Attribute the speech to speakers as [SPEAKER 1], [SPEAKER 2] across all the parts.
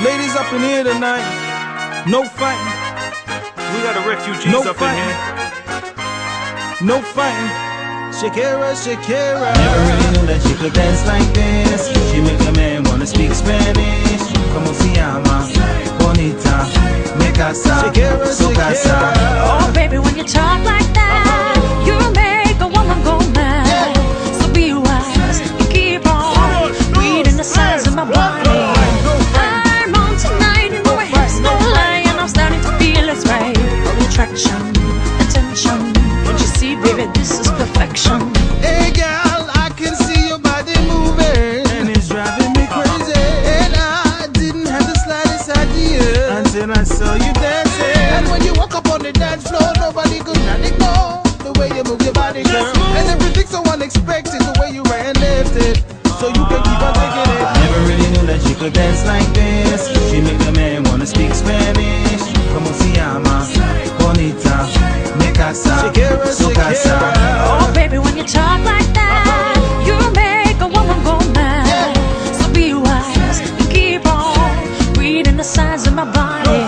[SPEAKER 1] Ladies up in here tonight, no fighting.
[SPEAKER 2] We got the refugees
[SPEAKER 1] No
[SPEAKER 2] up
[SPEAKER 1] fighting.
[SPEAKER 2] in here.
[SPEAKER 1] No fighting. Shakira, Shakira.
[SPEAKER 3] Never really knew that she could dance like this. She make a man wanna speak Spanish. Como se llama? Bonita. Me casa.
[SPEAKER 1] Shakira,
[SPEAKER 3] Su casa.
[SPEAKER 1] Shakira.
[SPEAKER 4] Oh, baby, when you talk like that, you make a woman go mad. So be wise and keep on reading the signs of my body. I'm on tonight and my hips don't lie, and I'm starting to feel it's right. All the attraction, attention. Don't you see, baby, this is perfection.
[SPEAKER 1] Hey girl, I can see your body moving, and it's driving me crazy. And I didn't have the slightest idea until I saw you dancing. And when you walk up on the dance floor, nobody could not ignore the way you move your body, girl. And everything's so unexpected, the way you ran lifted, so you can keep on taking it.
[SPEAKER 3] Never really knew that she could dance like this. She make a man wanna speak Spanish. Como se llama? Bonita. Me casa.
[SPEAKER 1] Shakira,
[SPEAKER 3] Su casa.
[SPEAKER 4] Oh, baby, when you talk like that, you make a woman go mad. So be wise and keep on reading the signs of my body.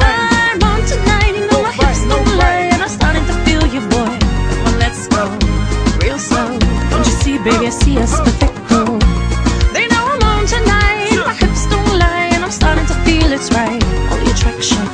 [SPEAKER 4] I'm on tonight, you know my hips don't lie, and I'm starting to feel you, boy. Come on, let's go real slow. Don't you see, baby, I see us perfecto. They know I'm on tonight, my hips don't lie, and I'm starting to feel it's right. All the attraction,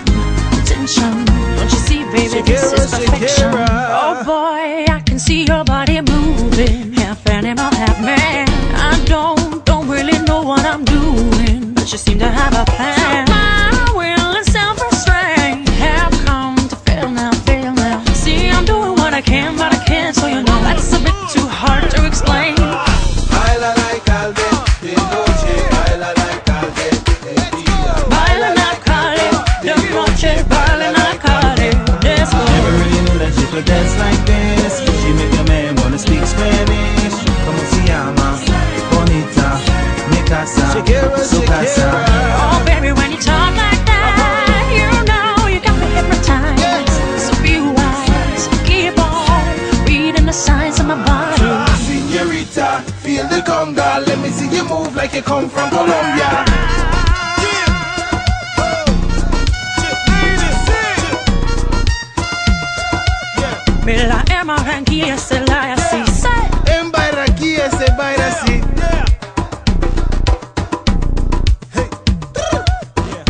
[SPEAKER 4] attention. Don't you see, baby, this is perfection.
[SPEAKER 1] Shakira.
[SPEAKER 4] Oh boy, I can see your body moving, half animal, half man. I don't really know what I'm doing, but you seem to have a plan. My will and self-restraint have come to fail now, fail now. See, I'm doing what I can, but I can't, so you know that's a bit too hard to explain.
[SPEAKER 3] Baila like Alvin, de noche. Baila like Alvin, de día.
[SPEAKER 4] Baila la calle, de noche, baila la calle. Let's go.
[SPEAKER 3] Never really knew that she could dance like this. She make a man wanna speak Spanish. Como se llama? Bonita. Me casa.
[SPEAKER 1] Shakira,
[SPEAKER 3] Su casa.
[SPEAKER 1] Shakira.
[SPEAKER 4] Oh, baby, when you talk like that, you know you got me hypnotized. So be wise, keep on reading the signs of my body.
[SPEAKER 1] Señorita, feel the conga. Let me see you move like you come from Colombia.
[SPEAKER 4] Me la Barranquilla se la así.
[SPEAKER 1] En Barranquilla se baila así.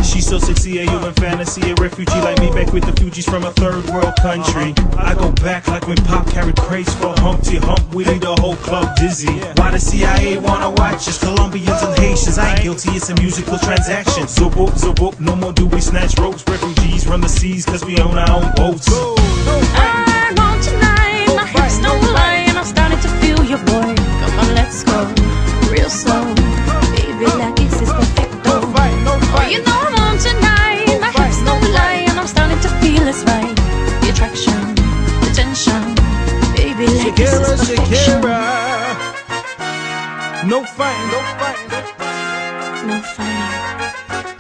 [SPEAKER 2] She's so sexy, a human fantasy, a refugee like me, back with the Fugees from a third world country. I go back like when Pop carried crates for Humpty Hump, we lead the whole club dizzy. Why the CIA wanna watch us? Colombians and Haitians, I ain't guilty, it's a musical transaction. Zip up, no more do we snatch ropes. Refugees run the seas cause we own our own boats.
[SPEAKER 4] I'm on tonight, my hips don't lie, and I'm starting to feel you, boy. Come on, let's go real slow. Baby, like this is perfecto. Oh, you know I'm on tonight, my hips don't lie, and I'm starting to feel it's right. The attraction, the tension. Baby, like this
[SPEAKER 1] Shakira,
[SPEAKER 4] is perfection.
[SPEAKER 1] Shakira. No fighting, no fighting.
[SPEAKER 4] No fighting.